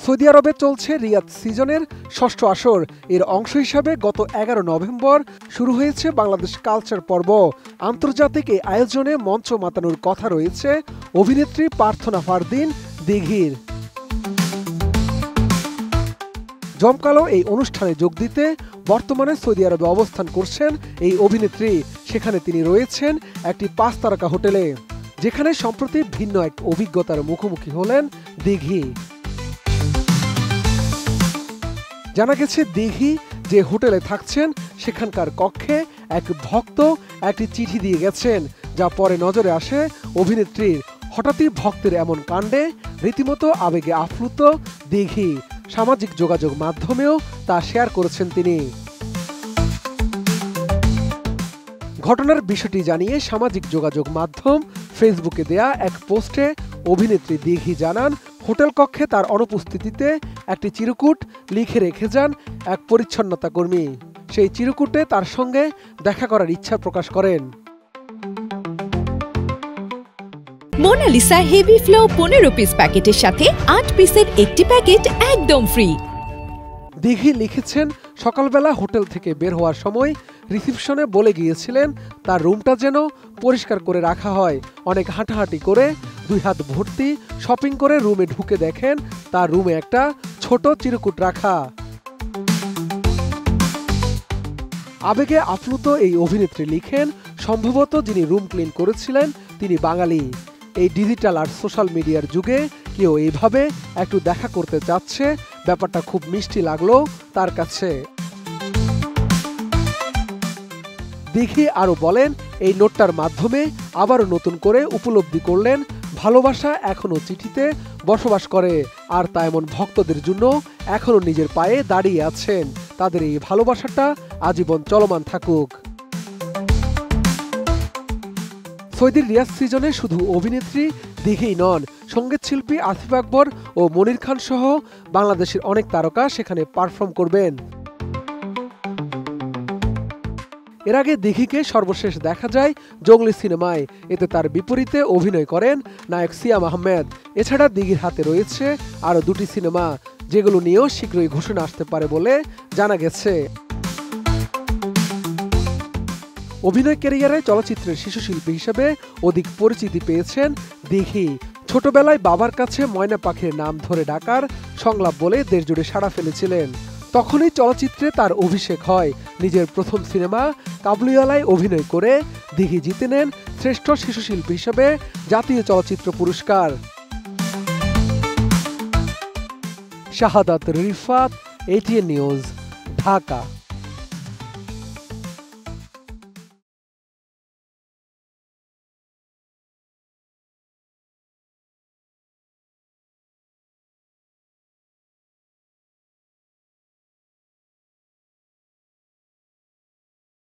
Saudi আরবে চলছে রিয়াদ সিজনের ষষ্ঠ আসর। এর অংশ হিসাবে গত 11 নভেম্বর শুরু হয়েছে বাংলাদেশ কালচার পর্ব। আন্তর্জাতিক এই আয়োজনে মঞ্চ মাতানোর কথা রয়েছে অভিনেত্রী প্রার্থনা ফারদিন দিঘির। জমকালো এই অনুষ্ঠানে যোগ দিতে বর্তমানে সৌদি আরবে অবস্থান করছেন এই অভিনেত্রী। সেখানে তিনি রয়েছেন একটি 5 তারকা হোটেলে, যেখানে সম্প্রতি ভিন্ন এক অভিজ্ঞতার মুখোমুখি হলেন দিঘি। জানা গেছে দিঘি যে হোটেলে থাকছেন সেখানকার কক্ষে এক ভক্ত একটি চিঠি দিয়ে গেছেন, যা পরে নজরে আসে অভিনেত্রীর। হঠাৎই ভক্তের এমন কাণ্ডে রীতিমতো আবেগে আপ্লুত দিঘি। সামাজিক যোগাযোগ মাধ্যমেও তা শেয়ার করেছেন তিনি। ঘটনার বিষয়টি জানিয়ে সামাজিক যোগাযোগ মাধ্যম ফেসবুকে দেয়া এক পোস্টে অভিনেত্রী দিঘি জানান, হোটেল কক্ষে তার অনুপস্থিতিতে একটি চিরকুট লিখে রেখে যান এক পরিচ্ছন্নতা কর্মী। সেই চিরকুটে তার সঙ্গে দেখা করার ইচ্ছা প্রকাশ করেন। মোনালিসা হেভি ফ্লো 15 পিস প্যাকেটের সাথে 8 পিসের একটি প্যাকেট একদম ফ্রি। দিঘি লিখেছেন, সকালবেলা হোটেল থেকে বের হওয়ার সময় রিসিপশনে বলে গিয়েছিলেন তার রুমটা যেন পরিষ্কার করে রাখা হয়। অনেক হাঁটাহাঁটি করে 2 হাত ভর্তি শপিং করে রুমে ঢুকে দেখেন তার রুমে একটা ছোট চিরকুট রাখা। আবেগে আপ্লুত এই অভিনেত্রী লিখেন, সম্ভবত যিনি রুম ক্লিন করেছিলেন তিনি বাঙালি। এই ডিজিটাল আর সোশ্যাল মিডিয়ার যুগে কেউ এইভাবে একটু দেখা করতে চাচ্ছে, ব্যাপারটা খুব মিষ্টি লাগলো তার কাছে। দিঘি আরও বলেন, এই নোটটার মাধ্যমে আবারও নতুন করে উপলব্ধি করলেন ভালোবাসা এখনও চিঠিতে বসবাস করে, আর তা এমন ভক্তদের জন্য এখনও নিজের পায়ে দাঁড়িয়ে আছেন। তাদের এই ভালোবাসাটা আজীবন চলমান থাকুক। সৌদির রিয়াদ সিজনে শুধু অভিনেত্রী দিঘিই নন, সঙ্গীত শিল্পী আসিফ আকবর ও মনির খান সহ বাংলাদেশের অনেক তারকা সেখানে পারফর্ম করবেন। এর আগে দিঘিকে সর্বশেষ দেখা যায় জঙ্গলি সিনেমায়। এতে তার বিপরীতে অভিনয় করেন নায়ক সিয়াম আহমেদ। এছাড়া দিঘির হাতে রয়েছে আরও 2টি সিনেমা, যেগুলো নিয়েও শীঘ্রই ঘোষণা আসতে পারে বলে জানা গেছে। অভিনয় ক্যারিয়ারে চলচ্চিত্রের শিশুশিল্পী হিসেবে অধিক পরিচিতি পেয়েছেন দিঘি। ছোটবেলায় বাবার কাছে ময়না পাখির নাম ধরে ডাকার সংলাপ বলে দেশজুড়ে সাড়া ফেলেছিলেন। তখনই চলচ্চিত্রে তার অভিষেক হয়। নিজের প্রথম সিনেমা কাবুলিওয়ালায় অভিনয় করে দিঘি জিতে নেন শ্রেষ্ঠ শিশুশিল্পী হিসেবে জাতীয় চলচ্চিত্র পুরস্কার। শাহাদাত রিফাত, ATN নিউজ, ঢাকা।